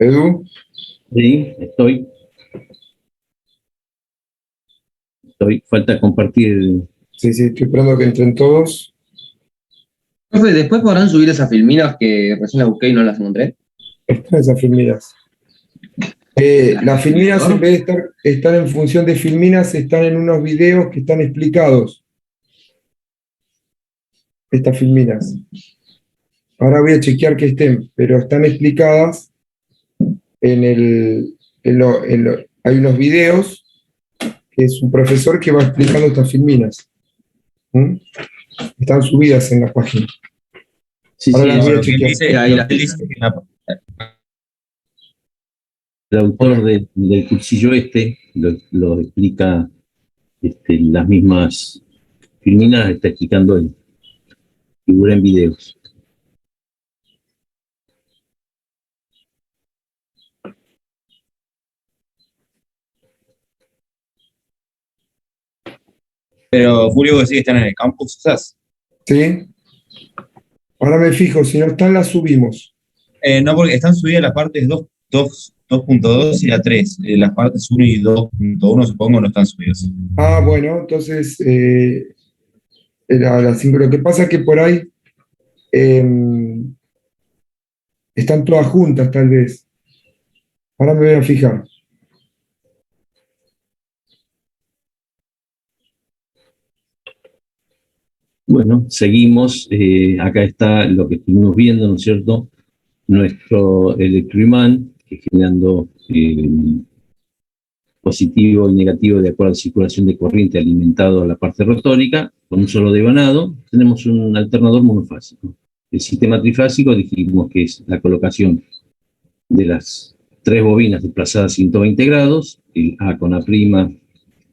Edu, Sí, falta compartir. sí, estoy esperando que entren todos. Profe, después podrán subir esas filminas que recién las busqué y no las encontré. Están esas filminas. Las filminas, en vez de estar en función de filminas, están en unos videos que están explicados. Estas filminas. Ahora voy a chequear que estén, pero están explicadas en el. Hay unos videos que es un profesor que va explicando estas filminas. ¿Mm? Están subidas en la página. Sí, Ahora sí, las voy a lo que chequear. dice, Ahí lo la- que dice el autor del cursillo lo explica, las mismas filminas, está explicando él, figura en videos. Pero Julio, vos decís que están en el campus, esas. ¿Sí? Ahora me fijo, si no están, las subimos. No, porque están subidas las partes 2.2 y la 3. Las partes 1 y 2.1 supongo no están subidas. Ah, bueno, entonces era las 5. Lo que pasa es que por ahí están todas juntas, tal vez. Ahora me voy a fijar. Bueno, seguimos. Acá está lo que estuvimos viendo, ¿no es cierto? Nuestro electroimán, que generando positivo y negativo de acuerdo a la circulación de corriente alimentado a la parte rotórica, con un solo devanado, tenemos un alternador monofásico. El sistema trifásico dijimos que es la colocación de las tres bobinas desplazadas 120 grados, el A con A',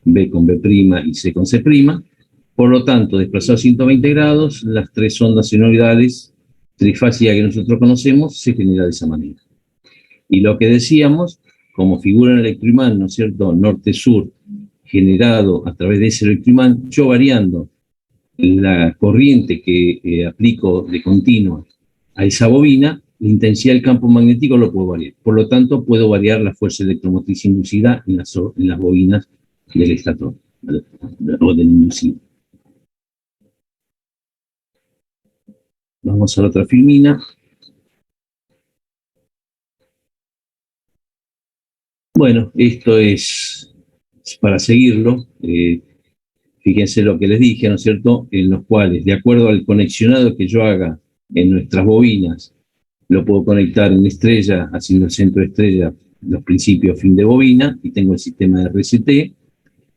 B con B' y C con C'. Por lo tanto, desplazados 120 grados, las tres ondas senoidales trifásicas que nosotros conocemos se genera de esa manera. Y lo que decíamos, como figura en el electroimán, ¿no es cierto?, norte-sur, generado a través de ese electroimán, yo variando la corriente que aplico de continua a esa bobina, la intensidad del campo magnético lo puedo variar. Por lo tanto, puedo variar la fuerza electromotriz inducida en las bobinas del estator o del inducido. Vamos a la otra filmina. Bueno, esto es para seguirlo. Fíjense lo que les dije, ¿no es cierto? En los cuales, de acuerdo al conexionado que yo haga en nuestras bobinas, lo puedo conectar en estrella, haciendo el centro de estrella, los principios fin de bobina, y tengo el sistema de RCT,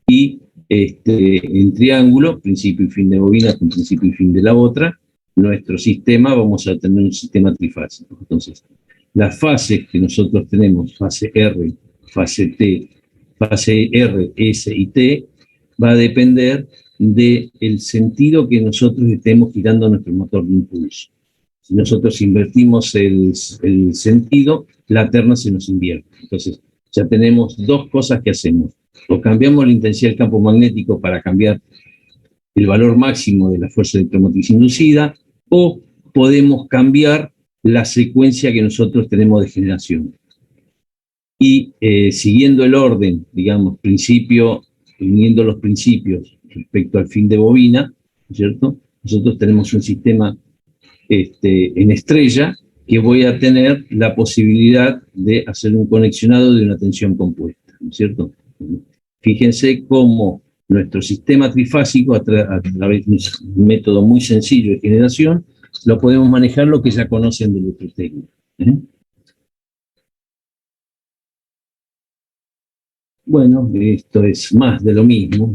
y en triángulo, principio y fin de bobina con principio y fin de la otra, nuestro sistema, vamos a tener un sistema trifásico. Entonces, las fases que nosotros tenemos, fase R, fase T, fase R, S y T, va a depender del sentido que nosotros estemos girando nuestro motor de impulso. Si nosotros invertimos el sentido, la terna se nos invierte. Entonces, ya tenemos dos cosas que hacemos. O cambiamos la intensidad del campo magnético para cambiar el valor máximo de la fuerza electromotriz inducida, o podemos cambiar la secuencia que nosotros tenemos de generación. Y siguiendo el orden, digamos, uniendo los principios respecto al fin de bobina, ¿cierto? Nosotros tenemos un sistema en estrella que voy a tener la posibilidad de hacer un conexionado de una tensión compuesta, ¿no es cierto? Fíjense cómo nuestro sistema trifásico, a través de un método muy sencillo de generación, lo podemos manejar lo que ya conocen de electrotécnica. Bueno, esto es más de lo mismo.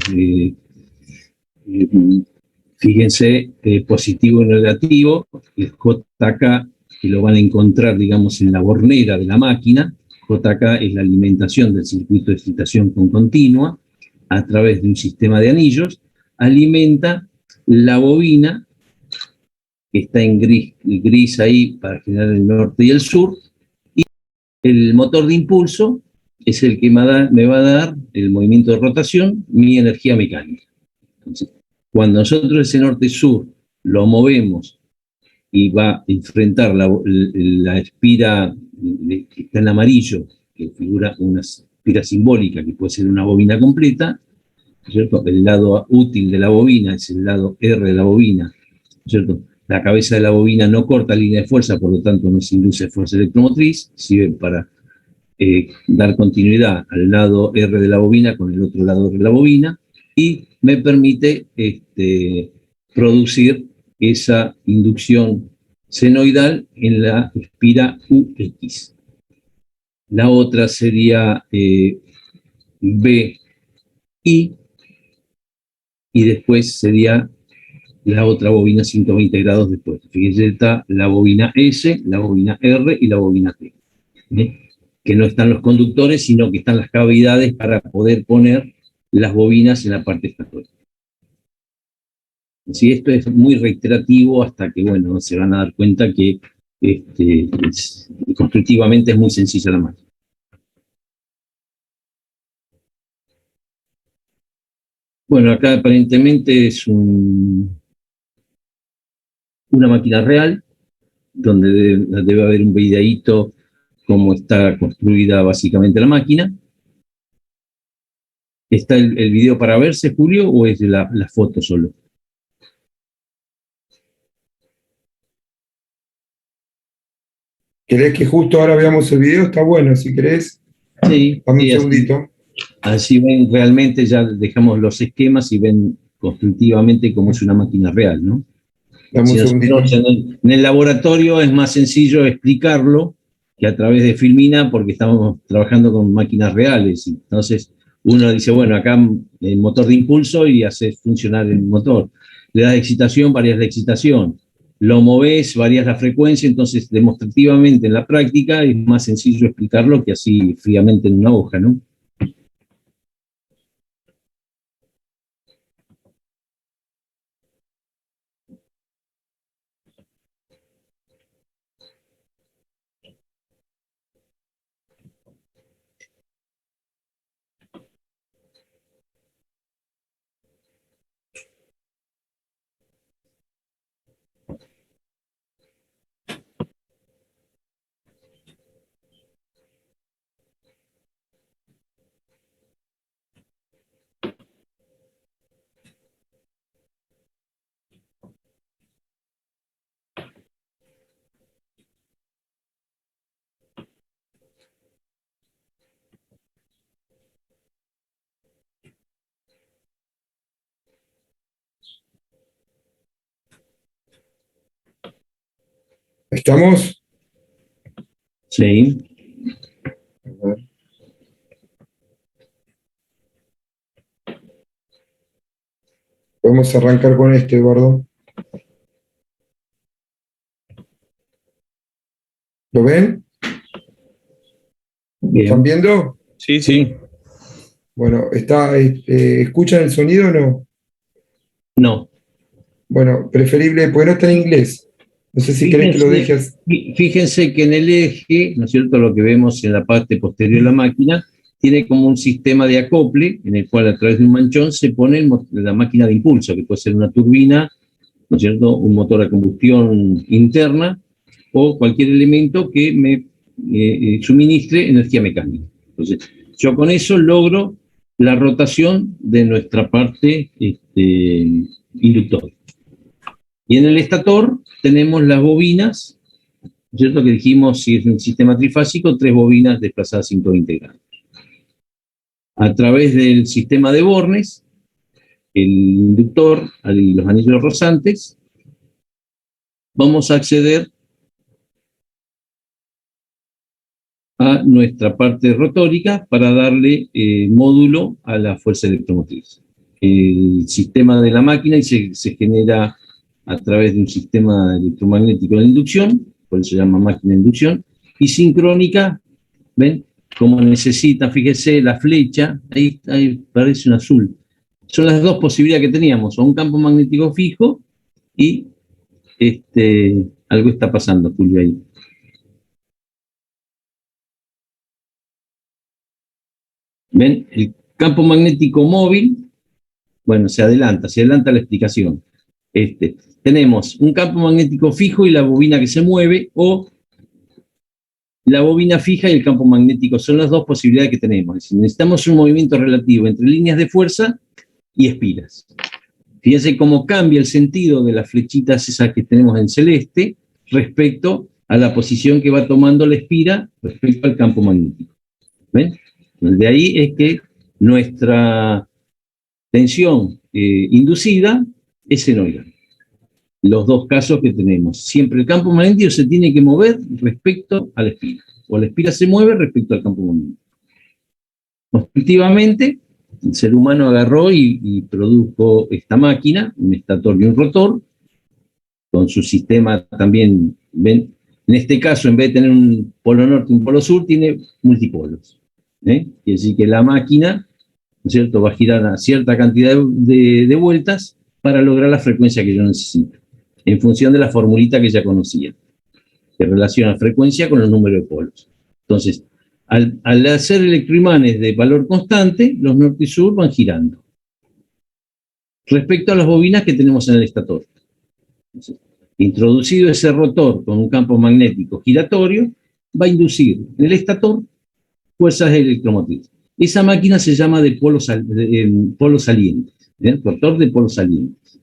Fíjense, positivo y negativo, el JK, que lo van a encontrar, digamos, en la bornera de la máquina. JK es la alimentación del circuito de excitación con continua, a través de un sistema de anillos, alimenta la bobina, que está en gris ahí para generar el norte y el sur, y el motor de impulso es el que me va a dar el movimiento de rotación, mi energía mecánica. Entonces, cuando nosotros ese norte-sur lo movemos y va a enfrentar la espira que está en amarillo, que figura una espira simbólica, que puede ser una bobina completa, ¿cierto? El lado útil de la bobina es el lado R de la bobina, ¿cierto? La cabeza de la bobina no corta línea de fuerza, por lo tanto no se induce fuerza electromotriz, sirve para dar continuidad al lado R de la bobina con el otro lado de la bobina, y me permite producir esa inducción senoidal en la espira UX. La otra sería BI, y después sería la otra bobina 120 grados después. Fíjense, está la bobina S, la bobina R y la bobina T. Que no están los conductores, sino que están las cavidades para poder poner las bobinas en la parte escatórica. Sí, esto es muy reiterativo hasta que, bueno, se van a dar cuenta que constructivamente es muy sencilla la máquina. Bueno, acá aparentemente es una máquina real, donde debe haber un videíto cómo está construida básicamente la máquina. ¿Está el video para verse, Julio, o es la foto solo? ¿Querés que justo ahora veamos el video? Está bueno, si querés, Sí, dame un sí, segundito. así ven realmente, ya dejamos los esquemas y ven constructivamente cómo es una máquina real, ¿no? Dame Si un segundito. nosotros en el laboratorio es más sencillo explicarlo que a través de Filmina, porque estamos trabajando con máquinas reales. Entonces uno dice, bueno, acá el motor de impulso, y haces funcionar el motor. Le das excitación, varías la excitación. Lo movés, varías la frecuencia. Entonces, demostrativamente en la práctica es más sencillo explicarlo que así fríamente en una hoja, ¿no? ¿Estamos? Sí. A ver. Podemos arrancar con este, Eduardo. ¿Lo ven? ¿Lo están Bien. viendo? Sí, sí. Bueno, ¿escuchan el sonido o no? No. Bueno, preferible, porque no está en inglés. No sé si querés que lo Fíjense, dejes. fíjense que en el eje, ¿no es cierto?, lo que vemos en la parte posterior de la máquina, tiene como un sistema de acople en el cual a través de un manchón se pone la máquina de impulso, que puede ser una turbina, ¿no es cierto?, un motor a combustión interna o cualquier elemento que me suministre energía mecánica. Entonces, yo con eso logro la rotación de nuestra parte inductora. Y en el estator tenemos las bobinas, ¿cierto? Que dijimos, si es un sistema trifásico, 3 bobinas desplazadas 120 grados. A través del sistema de bornes, el inductor y los anillos rozantes, vamos a acceder a nuestra parte rotórica para darle módulo a la fuerza electromotriz. El sistema de la máquina se genera a través de un sistema electromagnético de inducción, por eso se llama máquina de inducción, y sincrónica, ¿ven? Como necesita, fíjese, la flecha, ahí parece un azul. Son las dos posibilidades que teníamos, o un campo magnético fijo y algo está pasando, Julio, ahí. ¿Ven? El campo magnético móvil, bueno, se adelanta la explicación. Tenemos un campo magnético fijo y la bobina que se mueve, o La bobina fija y el campo magnético son las dos posibilidades que tenemos. Es decir, necesitamos un movimiento relativo entre líneas de fuerza y espiras. Fíjense cómo cambia el sentido de las flechitas esas que tenemos en celeste respecto a la posición que va tomando la espira respecto al campo magnético. ¿Ven? De ahí es que nuestra tensión inducida es senoidal. Los dos casos que tenemos. Siempre el campo magnético se tiene que mover respecto a la espira, o la espira se mueve respecto al campo magnético. Efectivamente, el ser humano agarró y produjo esta máquina, un estator y un rotor, con su sistema también, ven, en este caso, en vez de tener un polo norte y un polo sur, tiene multipolos. Quiere decir que la máquina, ¿no es cierto?, va a girar a cierta cantidad de vueltas para lograr la frecuencia que yo necesito, en función de la formulita que ya conocía, que relaciona frecuencia con el número de polos. Entonces, al hacer electroimanes de valor constante, los norte y sur van girando. Respecto a las bobinas que tenemos en el estator. Entonces, introducido ese rotor con un campo magnético giratorio, va a inducir en el estator fuerzas electromotrices. Esa máquina se llama de polos salientes, rotor de polos salientes.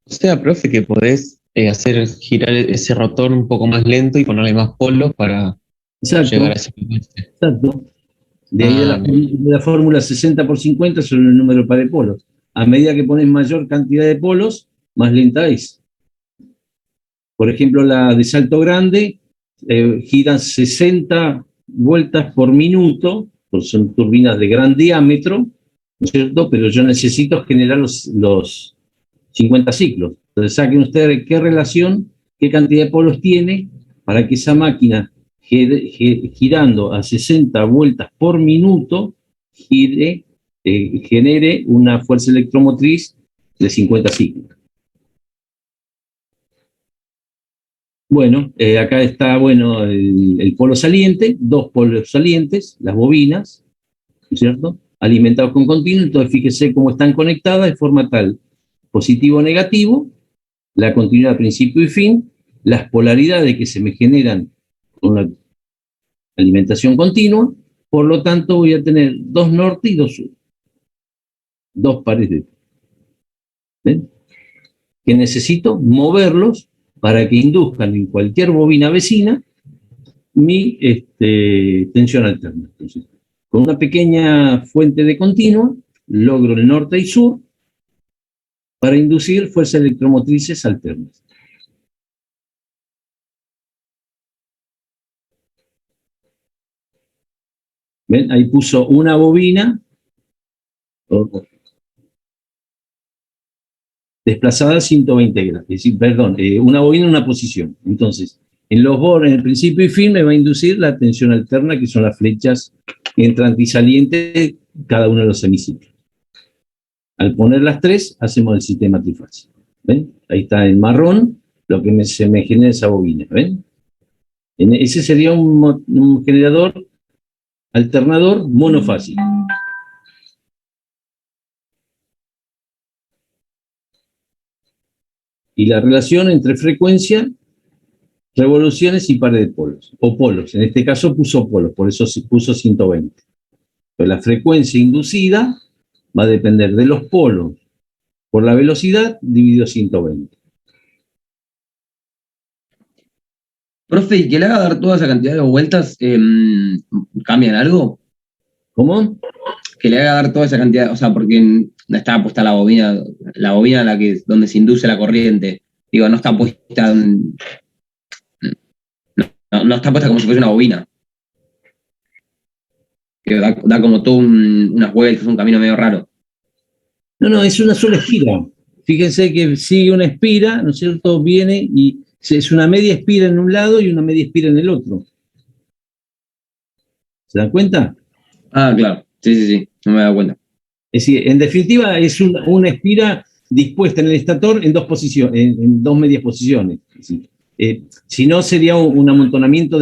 O sea, profe, que podés hacer girar ese rotor un poco más lento y ponerle más polos para llegar a ese momento. Exacto. De ahí la fórmula 60 por 50 sobre el número par de polos. A medida que pones mayor cantidad de polos, más lenta es. Por ejemplo, la de salto grande giran 60 vueltas por minuto, porque son turbinas de gran diámetro, ¿no es cierto? Pero yo necesito generar los 50 ciclos. Entonces saquen ustedes qué relación, qué cantidad de polos tiene para que esa máquina girando a 60 vueltas por minuto genere una fuerza electromotriz de 50 ciclos. Bueno, acá está el polo saliente, dos polos salientes, las bobinas, ¿no es cierto?, alimentados con continuo. Entonces fíjese cómo están conectadas de forma tal, positivo o negativo, la continuidad principio y fin, las polaridades que se me generan con la alimentación continua. Por lo tanto voy a tener dos norte y dos sur, dos pares de, ¿ven?, que necesito moverlos para que induzcan en cualquier bobina vecina mi tensión alterna. Entonces, con una pequeña fuente de continua, logro el norte y sur para inducir fuerzas electromotrices alternas. ¿Ven? Ahí puso una bobina desplazada a 120 grados, es decir, perdón, una bobina en una posición. Entonces, en los bordes, en el principio y fin, me va a inducir la tensión alterna, que son las flechas entrante y saliente, cada uno de los semiciclos. Al poner las tres, hacemos el sistema trifásico. ¿Ven? Ahí está en marrón, lo que se me genera esa bobina. ¿Ven? Ese sería un generador alternador monofásico. Y la relación entre frecuencia, revoluciones y pares de polos, o polos. En este caso puso polos, por eso se puso 120. Pero la frecuencia inducida va a depender de los polos por la velocidad dividido 120. Profe, ¿y que le haga dar toda esa cantidad de vueltas, cambian algo? ¿Cómo? Que le haga dar toda esa cantidad, o sea, porque no está puesta la bobina donde se induce la corriente. Digo, no está puesta, no está puesta como si fuese una bobina. Que da como todo unas vueltas, un camino medio raro. No, es una sola espira. Fíjense que sigue una espira, ¿no es cierto? Viene y es una media espira en un lado y una media espira en el otro. ¿Se dan cuenta? Ah, claro. Sí, no me he dado cuenta. Es decir, en definitiva, es una espira dispuesta en el estator en dos posiciones, en dos medias posiciones. Es decir, si no, sería un amontonamiento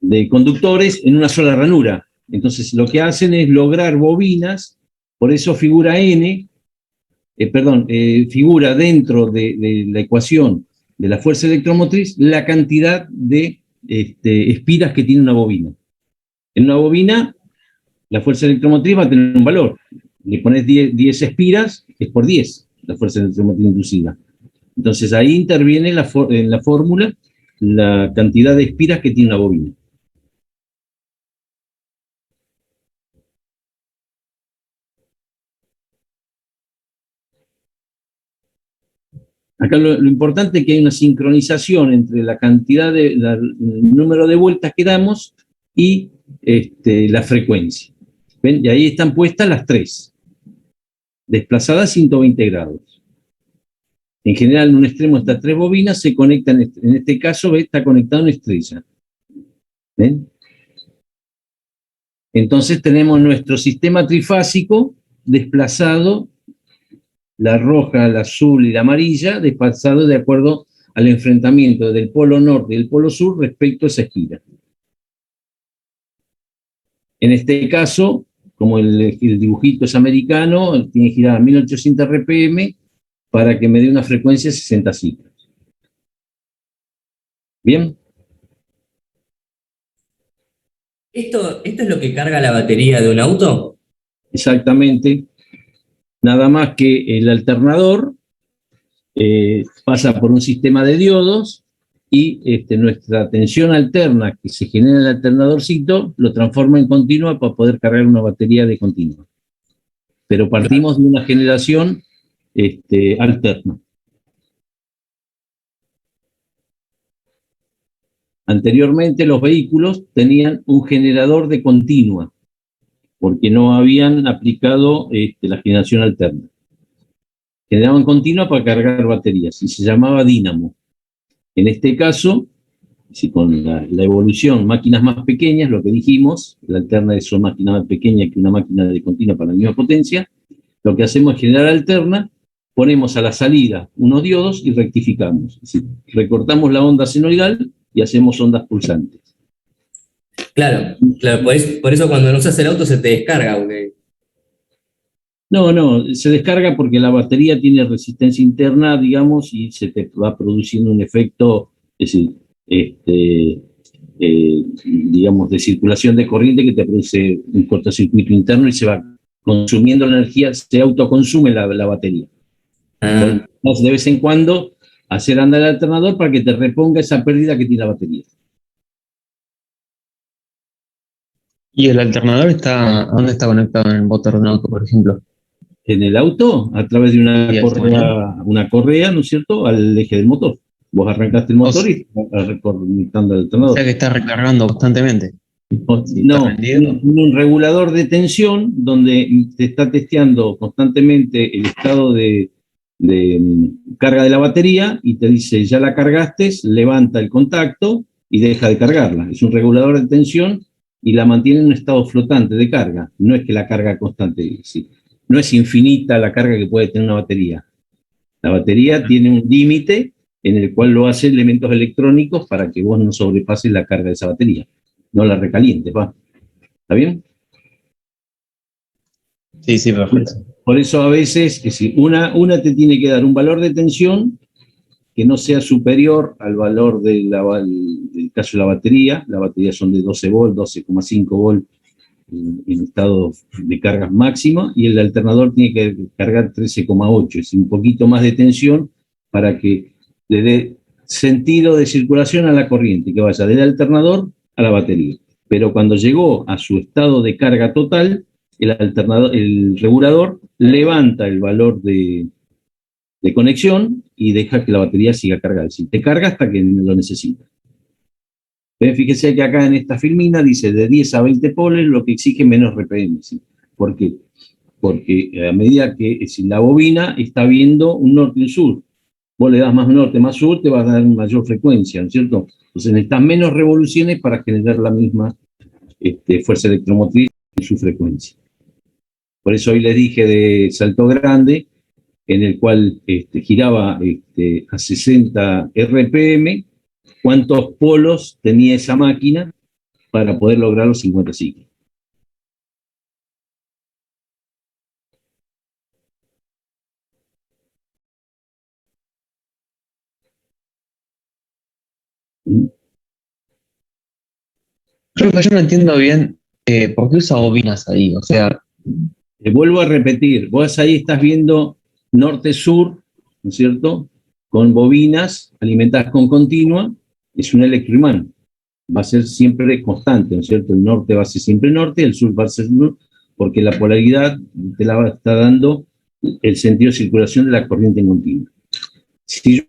de conductores en una sola ranura. Entonces, lo que hacen es lograr bobinas, por eso figura figura dentro de la ecuación de la fuerza electromotriz la cantidad de espiras que tiene una bobina. En una bobina, la fuerza electromotriz va a tener un valor. Le pones 10 espiras, es por 10 la fuerza electromotriz inducida. Entonces ahí interviene en la fórmula la cantidad de espiras que tiene una bobina. Acá lo importante es que hay una sincronización entre la cantidad el número de vueltas que damos y la frecuencia. ¿Ven? Y ahí están puestas las tres, desplazadas 120 grados. En general, en un extremo estas tres bobinas se conectan, en este caso está conectado en estrella. ¿Ven? Entonces tenemos nuestro sistema trifásico desplazado, la roja, la azul y la amarilla, desplazado de acuerdo al enfrentamiento del polo norte y del polo sur respecto a esa esquina. En este caso, como el dibujito es americano, tiene que girar a 1800 RPM para que me dé una frecuencia de 60 ciclos. ¿Bien? ¿Esto es lo que carga la batería de un auto? Exactamente. Nada más que el alternador pasa por un sistema de diodos y nuestra tensión alterna que se genera en el alternadorcito lo transforma en continua para poder cargar una batería de continua. Pero partimos de una generación alterna. Anteriormente los vehículos tenían un generador de continua, porque no habían aplicado la generación alterna. Generaban continua para cargar baterías y se llamaba dínamo. En este caso, si con la evolución, máquinas más pequeñas, lo que dijimos, la alterna es una máquina más pequeña que una máquina de continua para la misma potencia, lo que hacemos es generar alterna, ponemos a la salida unos diodos y rectificamos. Es decir, recortamos la onda senoidal y hacemos ondas pulsantes. Claro, por eso cuando no usas el auto se te descarga, porque... No, se descarga porque la batería tiene resistencia interna, digamos, y se te va produciendo un efecto, es decir, digamos, de circulación de corriente que te produce un cortocircuito interno y se va consumiendo la energía, se autoconsume la batería. Entonces, de vez en cuando, hacer andar el alternador para que te reponga esa pérdida que tiene la batería. ¿Y el alternador ¿a dónde está conectado en el motor de un auto, por ejemplo? En el auto, a través de una correa, ¿no es cierto?, al eje del motor. Vos arrancaste el motor y estás conectando el alternador. O sea que está recargando constantemente. No, un regulador de tensión donde te está testeando constantemente el estado de carga de la batería y te dice, ya la cargaste, levanta el contacto y deja de cargarla. Es un regulador de tensión y la mantiene en un estado flotante de carga. No es que la carga constante, sí. No es infinita la carga que puede tener una batería. La batería tiene un límite en el cual lo hacen elementos electrónicos para que vos no sobrepases la carga de esa batería. No la recalientes, ¿va? ¿Está bien? Sí, perfecto. Por eso a veces, es decir, una te tiene que dar un valor de tensión que no sea superior al valor del caso de la batería. La batería son de 12 volt, 12,5 volt en estado de cargas máxima, y el alternador tiene que cargar 13,8, es un poquito más de tensión para que le dé sentido de circulación a la corriente, que vaya del alternador a la batería. Pero cuando llegó a su estado de carga total, el regulador levanta el valor de conexión y deja que la batería siga cargada. Si te carga hasta que lo necesita. Fíjese que acá en esta filmina dice de 10 a 20 poles, lo que exige menos RPM. ¿Sí? ¿Por qué? Porque a medida que si la bobina está viendo un norte y un sur, vos le das más norte, más sur, te va a dar mayor frecuencia, ¿no es cierto? Entonces necesitas menos revoluciones para generar la misma fuerza electromotriz en su frecuencia. Por eso hoy les dije de salto grande, en el cual giraba a 60 RPM, cuántos polos tenía esa máquina para poder lograr los 50 ciclos. Creo que yo no entiendo bien por qué usa bobinas ahí. O sea, Te vuelvo a repetir, vos ahí estás viendo norte-sur, ¿no es cierto? Con bobinas alimentadas con continua, es un electroimán. Va a ser siempre constante, ¿no es cierto? El norte va a ser siempre norte, el sur va a ser sur, porque la polaridad te la está dando el sentido de circulación de la corriente en continua. Si yo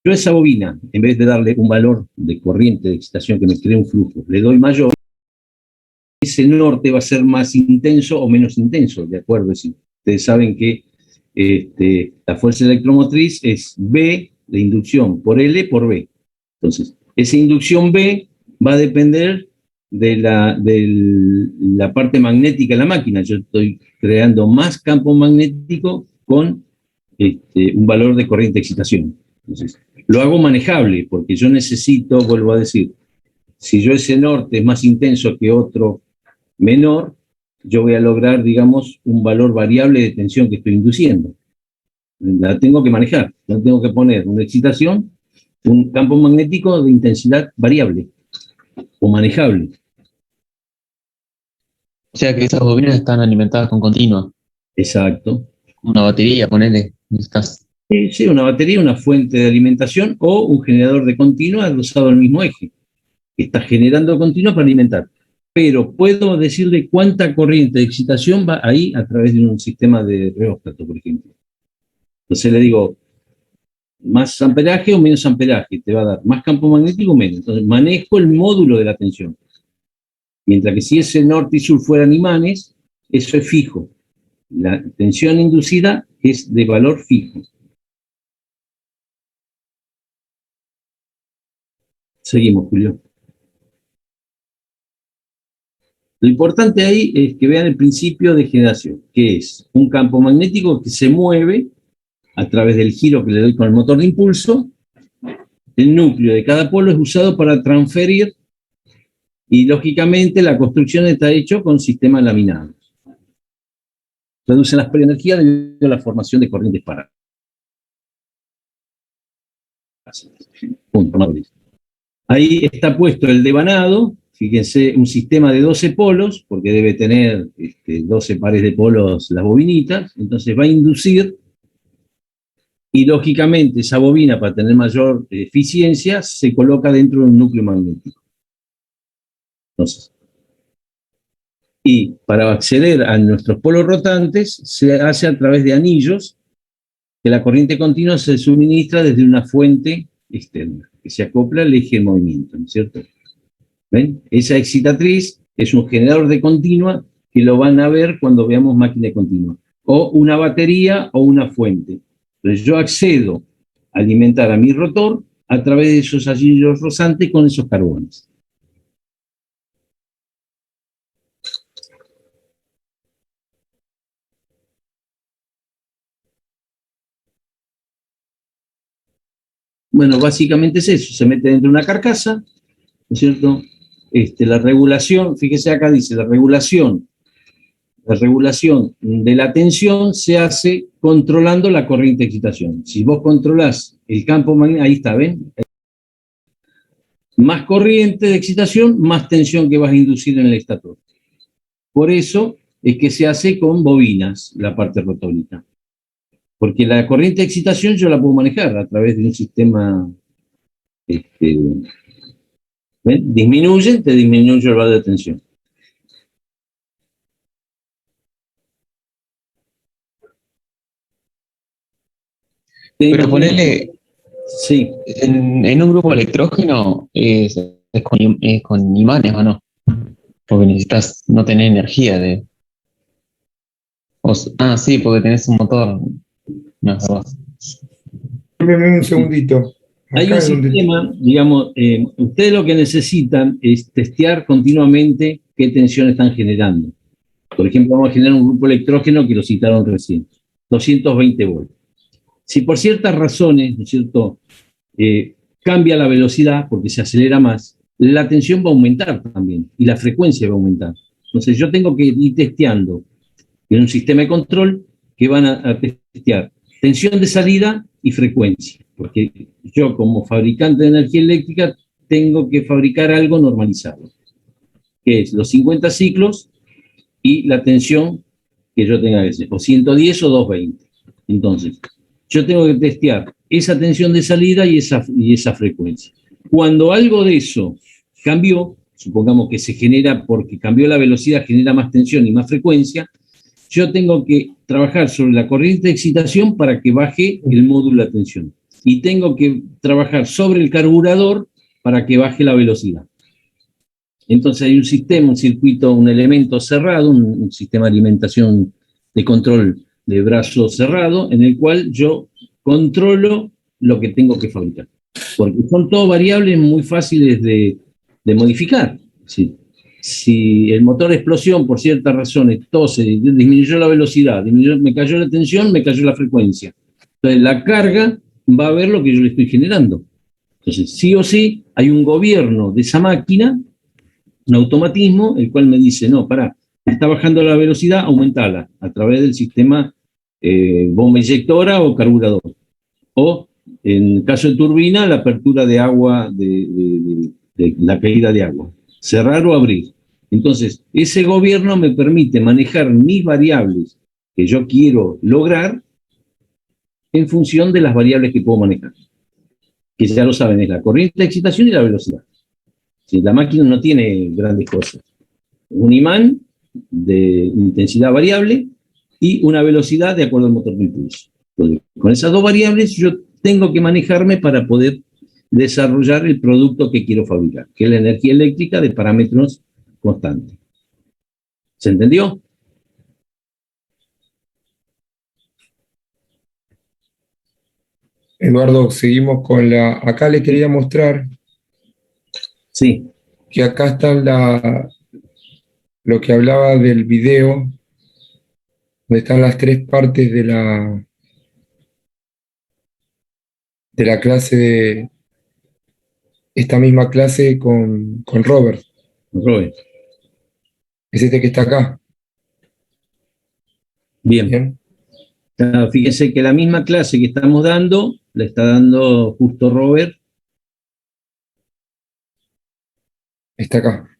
a esa bobina, en vez de darle un valor de corriente de excitación que me cree un flujo, le doy mayor, ese norte va a ser más intenso o menos intenso, ¿de acuerdo? Es decir, ustedes saben que la fuerza electromotriz es B de inducción por L por B. Entonces, esa inducción B va a depender de la parte magnética de la máquina. Yo estoy creando más campo magnético con un valor de corriente de excitación. Entonces, lo hago manejable porque yo necesito, vuelvo a decir, si yo ese norte es más intenso que otro menor, yo voy a lograr, digamos, un valor variable de tensión que estoy induciendo. La tengo que manejar, la tengo que poner una excitación, un campo magnético de intensidad variable o manejable. o sea que esas bobinas están alimentadas con continua. Exacto. Una batería, ponele. Necesitas. Sí, una batería, una fuente de alimentación o un generador de continua adosado al mismo eje, que está generando continua para alimentar. Pero puedo decirle cuánta corriente de excitación va ahí a través de un sistema de reóstato, por ejemplo. Entonces le digo, más amperaje o menos amperaje, te va a dar más campo magnético o menos. Entonces manejo el módulo de la tensión. Mientras que si ese norte y sur fueran imanes, eso es fijo. La tensión inducida es de valor fijo. Seguimos, Julio. Lo importante ahí es que vean el principio de generación, que es un campo magnético que se mueve a través del giro que le doy con el motor de impulso. El núcleo de cada polo es usado para transferir y, lógicamente, la construcción está hecha con sistemas laminados. Reducen las energías debido a la formación de corrientes paralelas. Punto, no. Ahí está puesto el devanado, fíjense, un sistema de 12 polos, porque debe tener 12 pares de polos las bobinitas, entonces va a inducir, y lógicamente esa bobina, para tener mayor eficiencia, se coloca dentro de un núcleo magnético. Entonces, y para acceder a nuestros polos rotantes, se hace a través de anillos, que la corriente continua se suministra desde una fuente externa, que se acopla al eje de movimiento, ¿no es cierto? ¿Ven? Esa excitatriz es un generador de continua que lo van a ver cuando veamos máquina de continua. O una batería o una fuente. Entonces yo accedo a alimentar a mi rotor a través de esos anillos rosantes con esos carbones. Bueno, básicamente es eso. Se mete dentro de una carcasa, ¿no es cierto? La regulación, fíjese acá dice, la regulación de la tensión se hace controlando la corriente de excitación. Si vos controlás el campo magnético, ahí está, ¿ven? Más corriente de excitación, más tensión que vas a inducir en el estator. Por eso es que se hace con bobinas la parte rotórica. Porque la corriente de excitación yo la puedo manejar a través de un sistema. ¿Ven? Disminuye, te disminuye el valor de tensión. Pero ponele, sí. en un grupo electrógeno es con imanes, ¿o no? Porque necesitas no tener energía de. Sí, porque tenés un motor. No, es verdad. Espérenme un segundito. Hay un sistema, digamos, ustedes lo que necesitan es testear continuamente qué tensión están generando. Por ejemplo, vamos a generar un grupo electrógeno que lo citaron recién, 220 volts. Si por ciertas razones, ¿no es cierto?, cambia la velocidad porque se acelera más, la tensión va a aumentar también y la frecuencia va a aumentar. Entonces yo tengo que ir testeando en un sistema de control que van a testear tensión de salida y frecuencia, porque yo como fabricante de energía eléctrica tengo que fabricar algo normalizado, que es los 50 ciclos y la tensión que yo tenga que hacer, o 110 o 220. Entonces, yo tengo que testear esa tensión de salida y esa frecuencia. Cuando algo de eso cambió, supongamos que se genera porque cambió la velocidad, genera más tensión y más frecuencia, yo tengo que trabajar sobre la corriente de excitación para que baje el módulo de tensión. Y tengo que trabajar sobre el carburador para que baje la velocidad. Entonces hay un sistema, un circuito, un elemento cerrado, un sistema de alimentación de control de brazo cerrado, en el cual yo controlo lo que tengo que fabricar. Porque son todas variables muy fáciles de modificar. ¿Sí? Si el motor de explosión, por ciertas razones, tose, disminuyó la velocidad, me cayó la tensión, me cayó la frecuencia. Entonces la carga va a ver lo que yo le estoy generando. Entonces, sí o sí, hay un gobierno de esa máquina, un automatismo, el cual me dice, no, pará, está bajando la velocidad, aumentala, a través del sistema bomba inyectora o carburador. O, en el caso de turbina, la apertura de agua, de la caída de agua. Cerrar o abrir. Entonces, ese gobierno me permite manejar mis variables que yo quiero lograr en función de las variables que puedo manejar. Que ya lo saben, es la corriente de excitación y la velocidad. ¿Sí? La máquina no tiene grandes cosas. Un imán de intensidad variable y una velocidad de acuerdo al motor de impulso. Entonces, con esas dos variables yo tengo que manejarme para poder desarrollar el producto que quiero fabricar, que es la energía eléctrica de parámetros constantes. ¿Se entendió? Eduardo, seguimos con acá le quería mostrar Sí. que acá está lo que hablaba del video, donde están las tres partes de la clase esta misma clase con Robert. Robert. Es este que está acá. Bien. Bien. Fíjense que la misma clase que estamos dando, la está dando justo Robert. Está acá.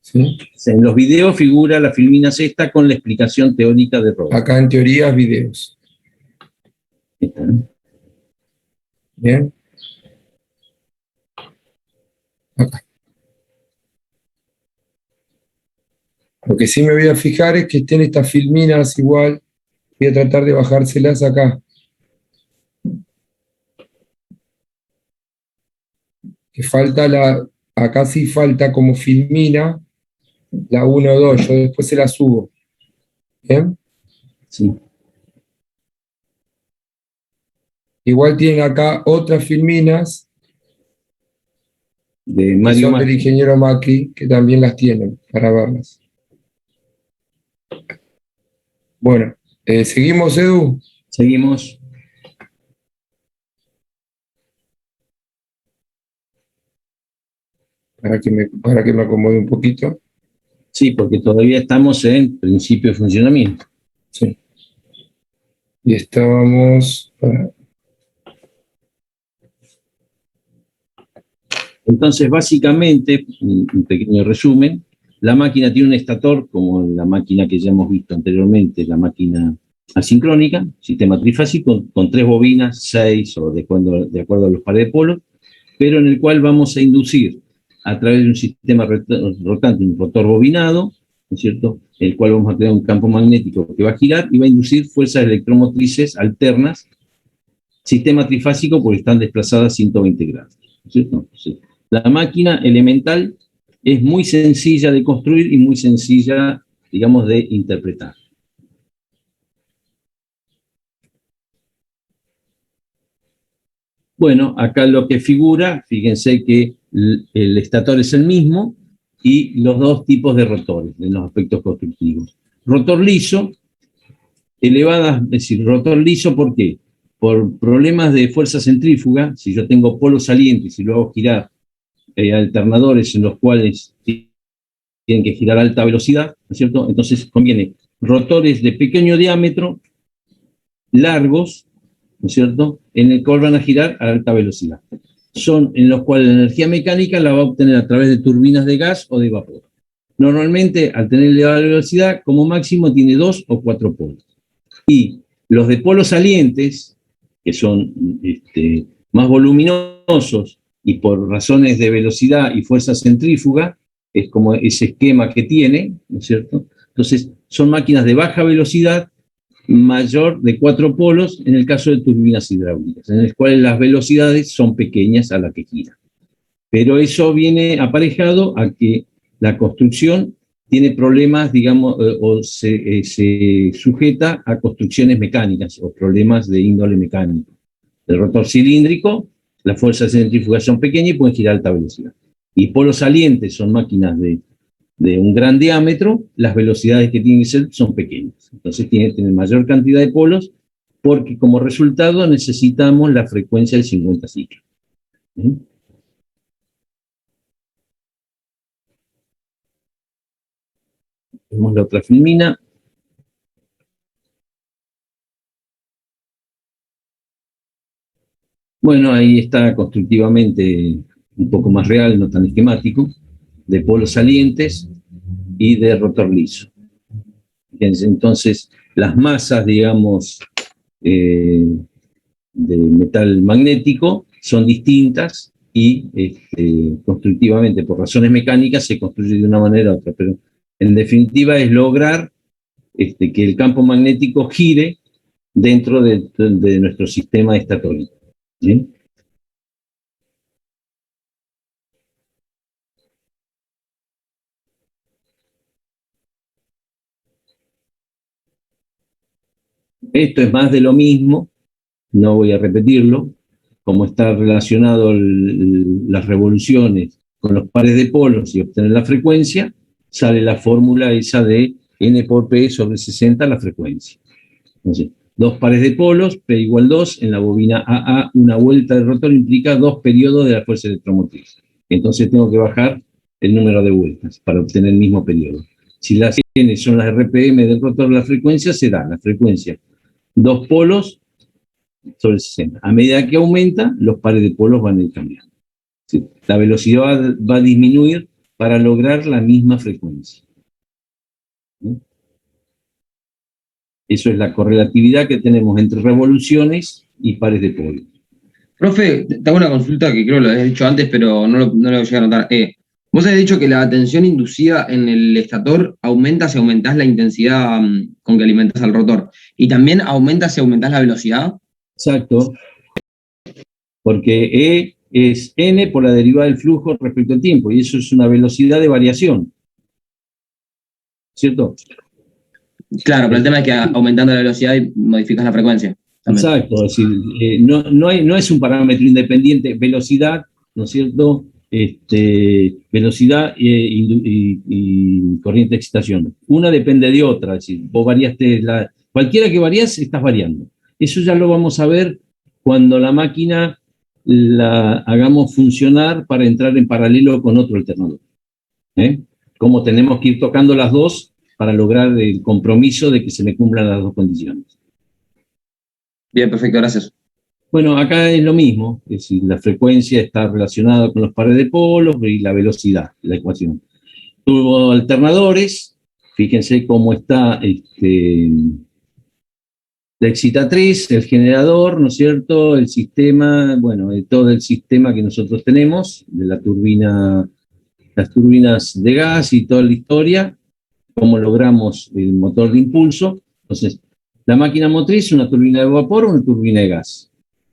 ¿Sí? En los videos figura la filmina sexta con la explicación teórica de Robert. Acá en teorías, videos. Bien. Acá. Lo que sí me voy a fijar es que estén estas filminas igual. Voy a tratar de bajárselas acá. Que falta acá sí falta como filmina la 1 o 2. Yo después se la subo. ¿Bien? Sí. Igual tienen acá otras filminas De que Mario son Macri. del ingeniero Macri, que también las tienen para verlas. Bueno, ¿seguimos, Edu? Seguimos. Para que me acomode un poquito. Sí, porque todavía estamos en principio de funcionamiento. Sí. Y estábamos... Entonces, básicamente, un pequeño resumen, la máquina tiene un estator, como la máquina que ya hemos visto anteriormente, la máquina asincrónica, sistema trifásico, con 3 bobinas, 6 o de acuerdo a los pares de polos, pero en el cual vamos a inducir a través de un sistema rotante, un rotor bobinado, ¿no es cierto?, el cual vamos a crear un campo magnético que va a girar y va a inducir fuerzas electromotrices alternas, sistema trifásico porque están desplazadas 120 grados, ¿no es cierto? Entonces, la máquina elemental es muy sencilla de construir y muy sencilla, digamos, de interpretar. Bueno, acá lo que figura, fíjense que el estator es el mismo y los dos tipos de rotores en los aspectos constructivos. Rotor liso, elevadas, es decir, rotor liso, ¿por qué? Por problemas de fuerza centrífuga, si yo tengo polos salientes y lo hago girar alternadores en los cuales tienen que girar a alta velocidad, ¿no es cierto? Entonces conviene rotores de pequeño diámetro, largos, ¿no es cierto?, en el cual van a girar a alta velocidad. son en los cuales la energía mecánica la va a obtener a través de turbinas de gas o de vapor. Normalmente, al tener elevada velocidad, como máximo tiene 2 o 4 polos. Y los de polos salientes, que son más voluminosos y por razones de velocidad y fuerza centrífuga, es como ese esquema que tiene, ¿no es cierto? Entonces, son máquinas de baja velocidad, mayor de 4 polos, en el caso de turbinas hidráulicas, en las cuales las velocidades son pequeñas a la que giran. Pero eso viene aparejado a que la construcción tiene problemas, digamos, o se sujeta a construcciones mecánicas o problemas de índole mecánico. El rotor cilíndrico, las fuerzas de centrifugación son pequeñas y pueden girar a alta velocidad. Y polos salientes son máquinas de un gran diámetro, las velocidades que tienen que ser son pequeñas. Entonces tienen que tener mayor cantidad de polos porque como resultado necesitamos la frecuencia de 50 ciclos. ¿Sí? Vemos la otra filmina. Bueno, ahí está constructivamente un poco más real, no tan esquemático, de polos salientes y de rotor liso. Entonces, las masas, digamos, de metal magnético son distintas y constructivamente, por razones mecánicas, se construye de una manera u otra, pero en definitiva es lograr que el campo magnético gire dentro de nuestro sistema estatórico. ¿Sí? Esto es más de lo mismo, no voy a repetirlo, como está relacionado las revoluciones con los pares de polos y obtener la frecuencia, sale la fórmula esa de n por p sobre 60 la frecuencia. Entonces, 2 pares de polos, P igual 2, en la bobina AA, una vuelta del rotor implica 2 periodos de la fuerza electromotriz. Entonces tengo que bajar el número de vueltas para obtener el mismo periodo. Si las N son las RPM del rotor, la frecuencia será la frecuencia 2 polos sobre 60. A medida que aumenta, los pares de polos van a ir cambiando. ¿Sí? La velocidad va a disminuir para lograr la misma frecuencia. ¿Sí? Eso es la correlatividad que tenemos entre revoluciones y pares de polos. Profe, te hago una consulta que creo que lo habías dicho antes, pero no lo llegué a notar. Vos habías dicho que la tensión inducida en el estator aumenta si aumentás la intensidad con que alimentás al rotor. Y también aumenta si aumentás la velocidad. Exacto. Porque E es N por la derivada del flujo respecto al tiempo, y eso es una velocidad de variación. ¿Cierto? Claro, pero el tema es que aumentando la velocidad modificas la frecuencia. También. Exacto, es decir, no es un parámetro independiente, velocidad, ¿no es cierto? Velocidad y corriente de excitación. Una depende de otra, es decir, vos variaste, cualquiera que varías, estás variando. Eso ya lo vamos a ver cuando la máquina la hagamos funcionar para entrar en paralelo con otro alternador. Cómo tenemos que ir tocando las dos para lograr el compromiso de que se me cumplan las dos condiciones. Bien, perfecto, gracias. Bueno, acá es lo mismo, es decir, la frecuencia está relacionada con los pares de polos y la velocidad, la ecuación. Turboalternadores, fíjense cómo está la excitatriz, el generador, ¿no es cierto? El sistema, bueno, todo el sistema que nosotros tenemos, de la turbina, las turbinas de gas y toda la historia, cómo logramos el motor de impulso. Entonces, la máquina motriz, una turbina de vapor o una turbina de gas.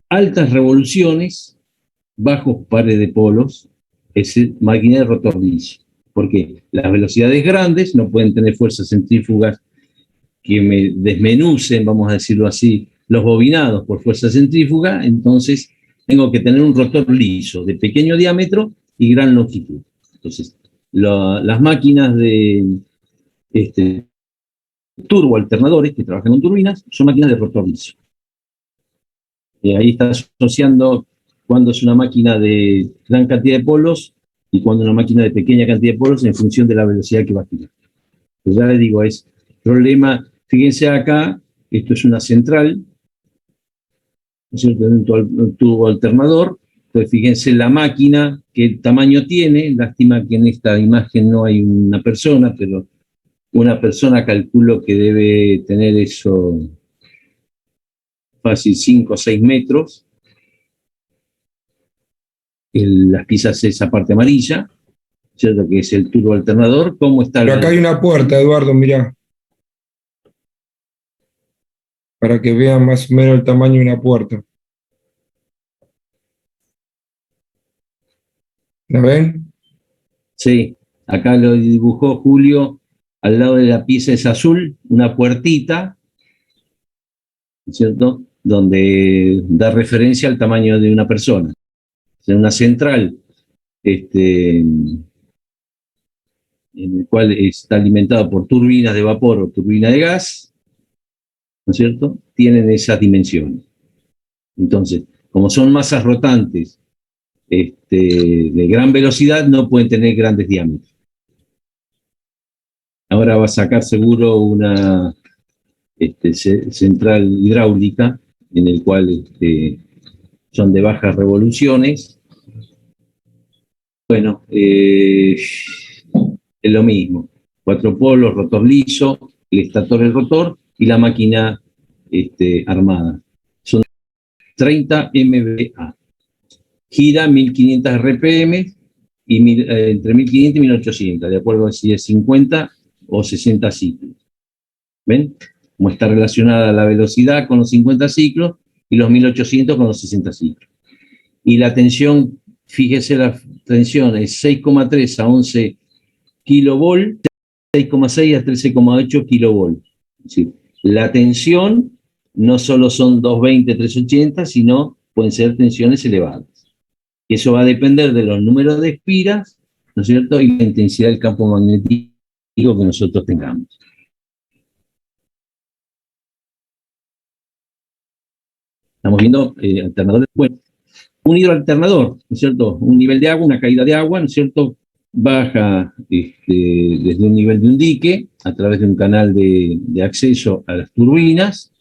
Altas revoluciones, bajos pares de polos, es máquina de rotor liso. Porque las velocidades grandes no pueden tener fuerzas centrífugas que me desmenucen, vamos a decirlo así, los bobinados por fuerza centrífuga, entonces tengo que tener un rotor liso, de pequeño diámetro y gran longitud. Entonces, las máquinas de turboalternadores que trabajan con turbinas son máquinas de rotor liso. Ahí está asociando cuando es una máquina de gran cantidad de polos y cuando una máquina de pequeña cantidad de polos en función de la velocidad que va a girar. Pues ya les digo, es problema. Fíjense acá, esto es una central, ¿no es cierto? Un tubo alternador, Entonces, fíjense la máquina, qué tamaño tiene. Lástima que en esta imagen no hay una persona, pero una persona calculo que debe tener eso fácil 5 o 6 metros. Las piezas, esa parte amarilla, ¿cierto? Que es el turbo alternador. ¿Cómo está? Pero acá hay una puerta, Eduardo, mirá. Para que vean más o menos el tamaño de una puerta. ¿La ven? Sí, acá lo dibujó Julio. Al lado de la pieza es azul, una puertita, ¿cierto? Donde da referencia al tamaño de una persona. O sea, una central, en el cual está alimentado por turbinas de vapor o turbina de gas, ¿no es cierto? Tienen esas dimensiones. Entonces, como son masas rotantes de gran velocidad, no pueden tener grandes diámetros. Ahora va a sacar seguro una central hidráulica, en el cual son de bajas revoluciones. Bueno, es lo mismo. 4 polos, rotor liso, el estator, el rotor y la máquina armada. Son 30 MVA. Gira 1500 RPM y entre 1500 y 1800, de acuerdo a si es 50 o 60 ciclos. ¿Ven? Cómo está relacionada la velocidad con los 50 ciclos y los 1800 con los 60 ciclos. Y la tensión, fíjese, la tensión es 6,3 a 11 kilovolt, 6,6 a 13,8 kilovolt. Es decir, la tensión no solo son 220, 380, sino pueden ser tensiones elevadas. Y eso va a depender de los números de espiras, ¿no es cierto?, y la intensidad del campo magnético que nosotros tengamos. Estamos viendo alternadores. Bueno, un hidroalternador, ¿no es cierto? Un nivel de agua, una caída de agua, ¿no es cierto? Baja desde un nivel de un dique a través de un canal de acceso a las turbinas.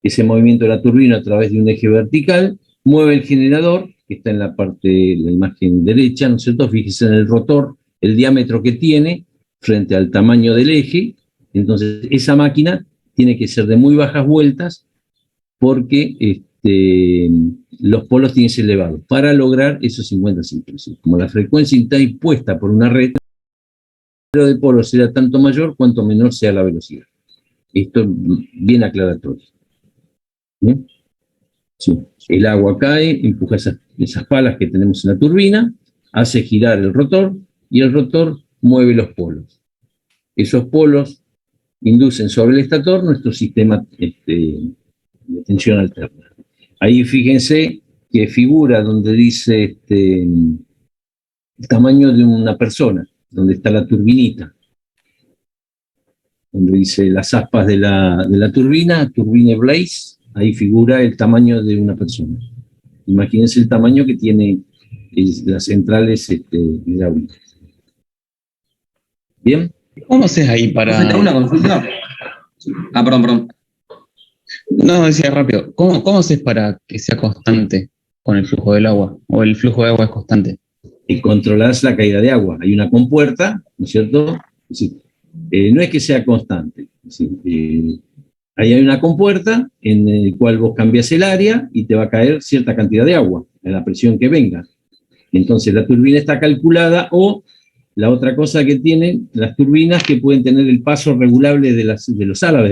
Ese movimiento de la turbina a través de un eje vertical mueve el generador, que está en la parte de la imagen derecha, ¿no es cierto? Fíjese en el rotor, el diámetro que tiene frente al tamaño del eje. Entonces, esa máquina tiene que ser de muy bajas vueltas porque los polos tienen que ser elevados para lograr esos 50 ciclos. Como la frecuencia está impuesta por una red, el número de polos será tanto mayor cuanto menor sea la velocidad. Esto es bien aclaratorio. ¿Bien? Sí. El agua cae, empuja esas palas que tenemos en la turbina, hace girar el rotor y el rotor mueve los polos. Esos polos inducen sobre el estator nuestro sistema de tensión alterna. Ahí fíjense que figura donde dice el tamaño de una persona, donde está la turbinita, donde dice las aspas de la turbina, turbine blaze, ahí figura el tamaño de una persona. Imagínense el tamaño que tiene las centrales hidráulicas. ¿Bien? ¿Cómo haces ahí para...? ¿Te hago una consulta? Ah, perdón. No, decía rápido. ¿Cómo haces para que sea constante con el flujo del agua? ¿O el flujo de agua es constante? Y controlás la caída de agua. Hay una compuerta, ¿no es cierto? Es decir, no es que sea constante. Es decir, ahí hay una compuerta en el cual vos cambias el área y te va a caer cierta cantidad de agua a la presión que venga. Entonces la turbina está calculada, o la otra cosa que tienen las turbinas, que pueden tener el paso regulable de los álabes,